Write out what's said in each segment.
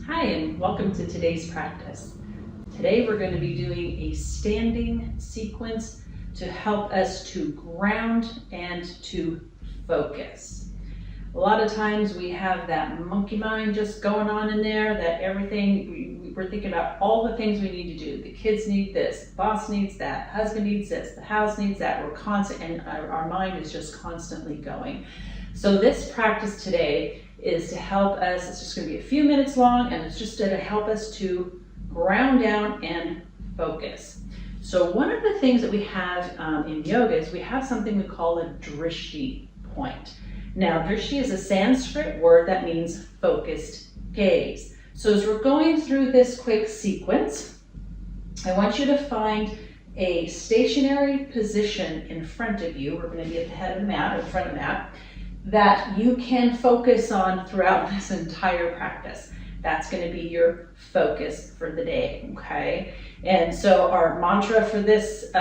Hi, and welcome to today's practice. Today we're going to be doing a standing sequence to help us to ground and to focus. A lot of times we have that monkey mind just going on in there, that everything, we're thinking about all the things we need to do. The kids need this, the boss needs that, the husband needs this, the house needs that. We're constant, and our mind is just constantly going. So this practice today is to help us. It's just going to be a few minutes long, and it's just going to help us to ground down and focus. So one of the things that we have in yoga is we have something we call a Drishti point. Now, Drishti is a Sanskrit word that means focused gaze. So as we're going through this quick sequence, I want you to find a stationary position in front of you. We're going to be at the head of the mat, or in front of the mat, that you can focus on throughout this entire practice. That's going to be your focus for the day, okay? And so our mantra for this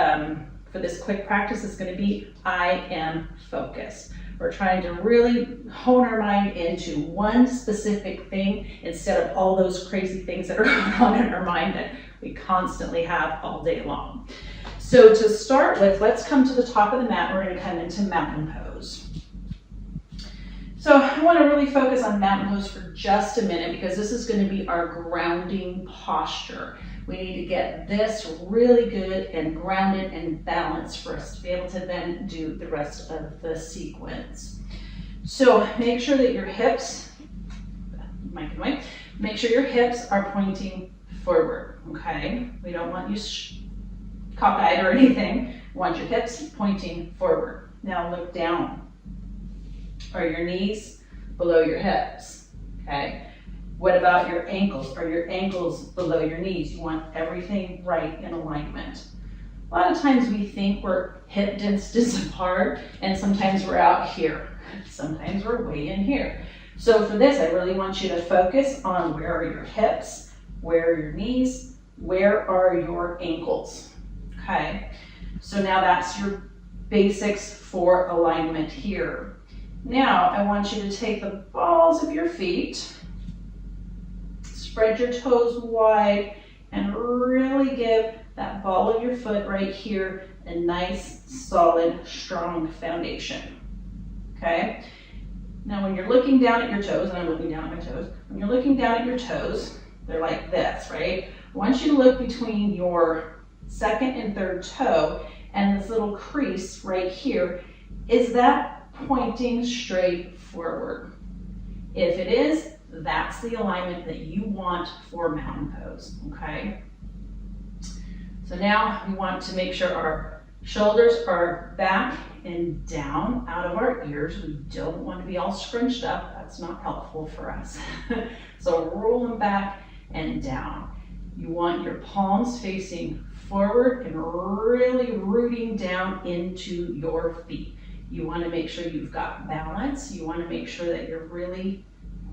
quick practice is going to be, I am focused. We're trying to really hone our mind into one specific thing instead of all those crazy things that are going on in our mind that we constantly have all day long. So to start with, let's come to the top of the mat. We're going to come into mountain pose. So I want to really focus on mountain pose for just a minute because this is going to be our grounding posture. We need to get this really good and grounded and balanced for us to be able to then do the rest of the sequence. So make sure that your hips, make sure your hips are pointing forward, okay? We don't want you cockeyed or anything. We want your hips pointing forward. Now look down. Are your knees below your hips, okay? What about your ankles? Are your ankles below your knees? You want everything right in alignment. A lot of times we think we're hip distance apart, and sometimes we're out here. Sometimes we're way in here. So for this, I really want you to focus on where are your hips, where are your knees, where are your ankles, okay? So now that's your basics for alignment here. Now, I want you to take the balls of your feet, spread your toes wide, and really give that ball of your foot right here a nice, solid, strong foundation, okay? Now, when you're looking down at your toes, and I'm looking down at my toes, when you're looking down at your toes, they're like this, right? I want you to look between your second and third toe and this little crease right here. Is that pointing straight forward? If it is, that's the alignment that you want for mountain pose, okay? So now we want to make sure our shoulders are back and down out of our ears. We don't want to be all scrunched up. That's not helpful for us. So roll them back and down. You want your palms facing forward and really rooting down into your feet. You want to make sure you've got balance. You want to make sure that you're really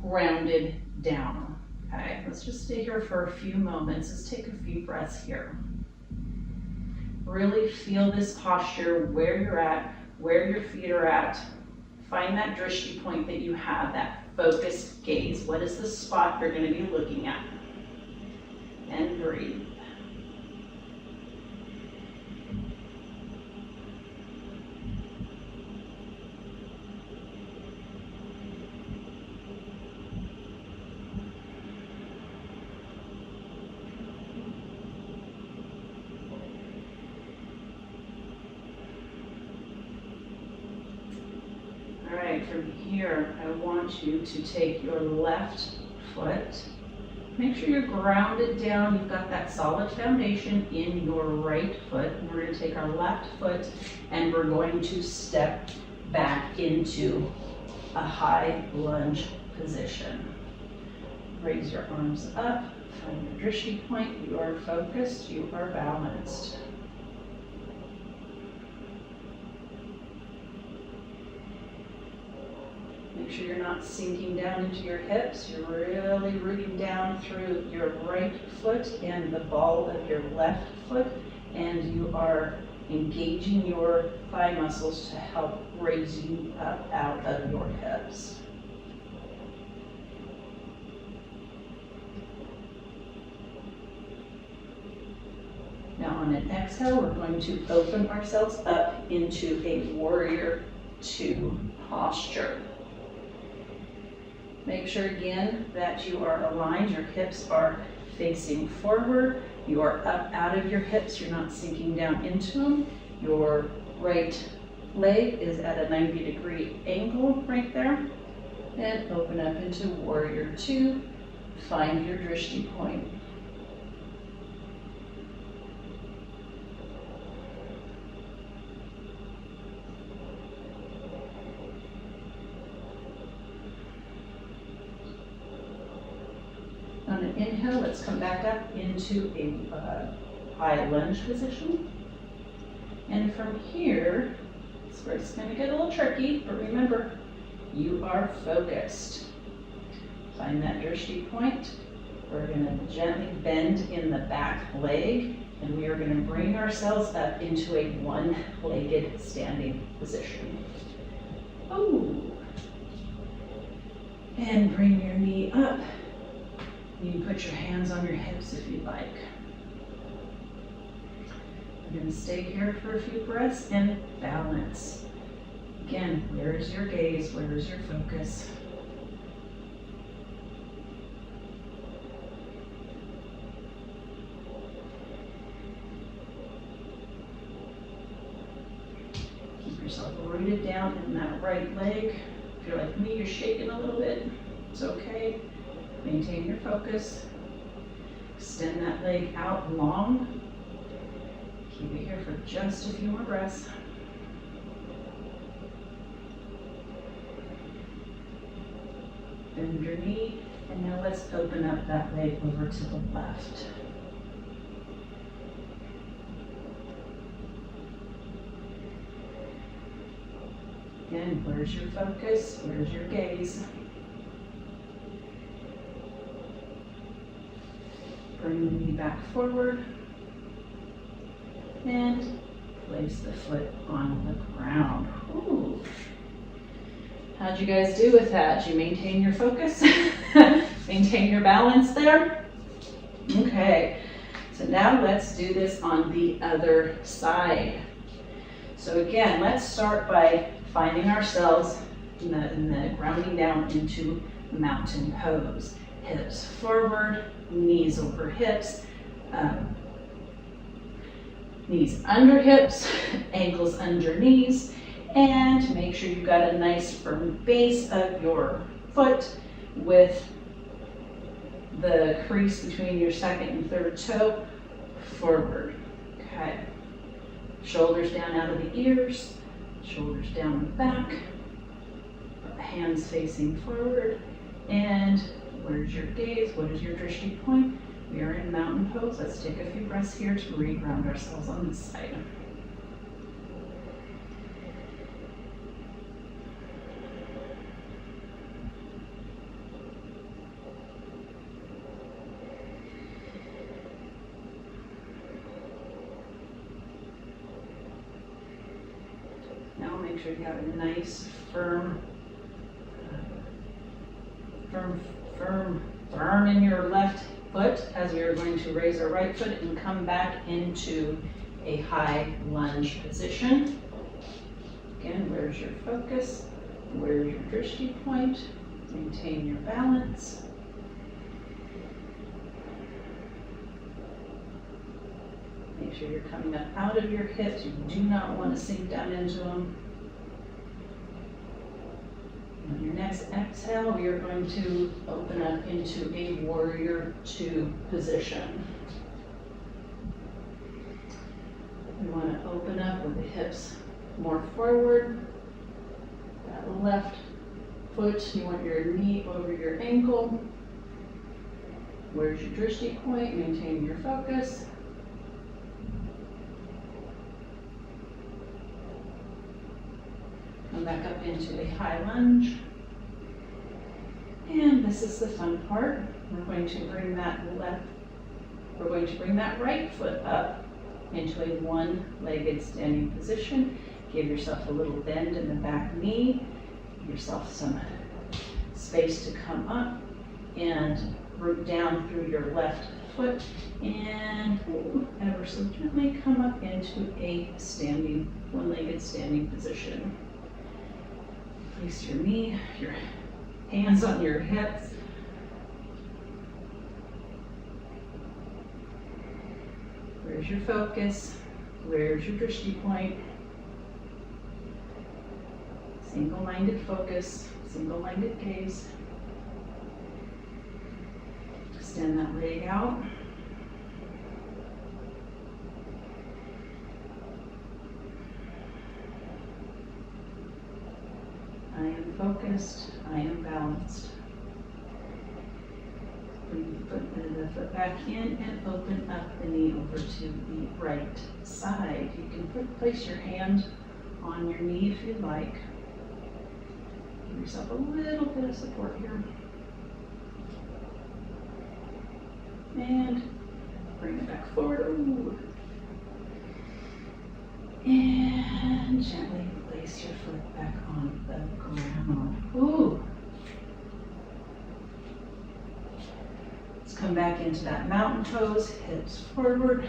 grounded down. Okay, let's just stay here for a few moments. Let's take a few breaths here. Really feel this posture, where you're at, where your feet are at. Find that Drishti point that you have, that focused gaze. What is the spot you're going to be looking at? And breathe. All right, from here, I want you to take your left foot. Make sure you're grounded down. You've got that solid foundation in your right foot. And we're going to take our left foot and we're going to step back into a high lunge position. Raise your arms up. Find your Drishti point. You are focused. You are balanced. Make sure you're not sinking down into your hips. You're really rooting down through your right foot and the ball of your left foot, and you are engaging your thigh muscles to help raise you up out of your hips. On an exhale, we're going to open ourselves up into a warrior two posture. Make sure again that you are aligned, your hips are facing forward, you are up out of your hips, you're not sinking down into them. Your right leg is at a 90-degree angle right there. And open up into warrior two, find your Drishti point. On an inhale, let's come back up into a high lunge position. And from here, it's where it's going to get a little tricky, but remember, you are focused. Find that Drishti point. We're going to gently bend in the back leg, and we are going to bring ourselves up into a one-legged standing position. Oh. And bring your knee up. You can put your hands on your hips if you'd like. You're going to stay here for a few breaths and balance. Again, where is your gaze? Where is your focus? Keep yourself rooted down in that right leg. If you're like me, you're shaking a little bit. It's okay. Maintain your focus. Extend that leg out long. Keep it here for just a few more breaths. Bend your knee, and now let's open up that leg over to the left. Again, where's your focus? Where's your gaze? Bring the knee back forward and place the foot on the ground. Ooh. How'd you guys do with that? Did you maintain your focus? Maintain your balance there? Okay, so now let's do this on the other side. So again, let's start by finding ourselves in the grounding down into mountain pose. Hips forward, knees over hips, knees under hips, ankles under knees, and make sure you've got a nice firm base of your foot with the crease between your second and third toe forward. Okay. Shoulders down out of the ears, shoulders down the back, hands facing forward, and where's your gaze? What is your Drishti point? We are in mountain pose. Let's take a few breaths here to re-ground ourselves on this side. Now make sure you have a nice, firm in your left foot as we are going to raise our right foot and come back into a high lunge position. Again, where's your focus? Where's your Drishti point? Maintain your balance. Make sure you're coming up out of your hips. You do not want to sink down into them. On your next exhale, we are going to open up into a warrior two position. We want to open up with the hips more forward. That left foot, you want your knee over your ankle. Where's your Drishti point? Maintain your focus. Come back up into a high lunge. And this is the fun part. We're going to bring that right foot up into a one-legged standing position. Give yourself a little bend in the back knee. Give yourself some space to come up and root down through your left foot and ever so gently come up into a standing, one-legged standing position. Place your knee, your hands on your hips. Where's your focus? Where's your Drishti point? Single-minded focus, single-minded gaze. Extend that leg out. I am focused, I am balanced. Bring the foot back in and open up the knee over to the right side. You can place your hand on your knee if you'd like. Give yourself a little bit of support here. And bring it back forward. Ooh. And gently place your foot back on the ground. Ooh. Let's come back into that mountain pose, hips forward,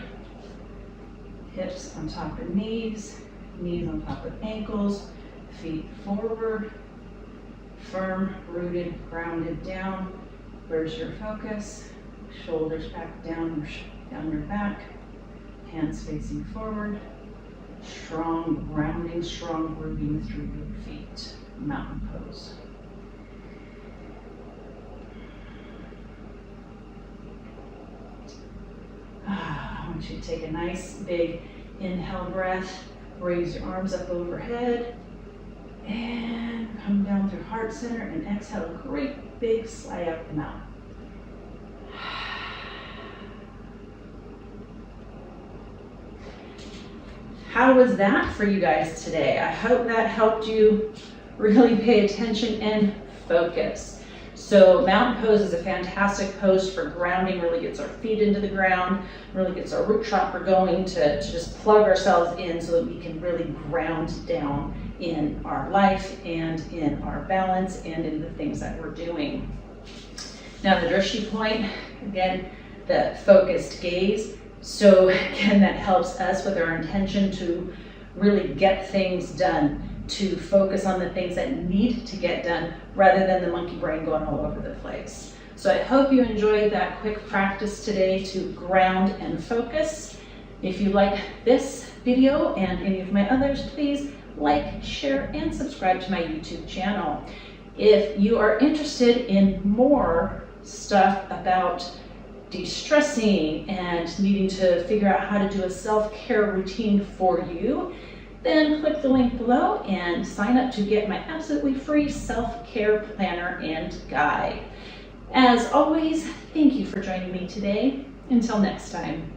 hips on top of knees, knees on top of ankles, feet forward, firm, rooted, grounded down. Where's your focus? Shoulders back down your back, hands facing forward. Strong grounding, strong rooting through your feet. Mountain pose. I want you to take a nice big inhale breath. Raise your arms up overhead and come down through heart center and exhale a great big slide up the mountain. How was that for you guys today? I hope that helped you really pay attention and focus. So mountain pose is a fantastic pose for grounding, really gets our feet into the ground, really gets our root chakra going to just plug ourselves in so that we can really ground down in our life and in our balance and in the things that we're doing. Now the Drishti point, again, the focused gaze. So again, that helps us with our intention to really get things done, to focus on the things that need to get done rather than the monkey brain going all over the place. So I hope you enjoyed that quick practice today to ground and focus. If you like this video and any of my others, please like, share, and subscribe to my YouTube channel. If you are interested in more stuff about de-stressing and needing to figure out how to do a self-care routine for you, then click the link below and sign up to get my absolutely free self-care planner and guide. As always, thank you for joining me today. Until next time.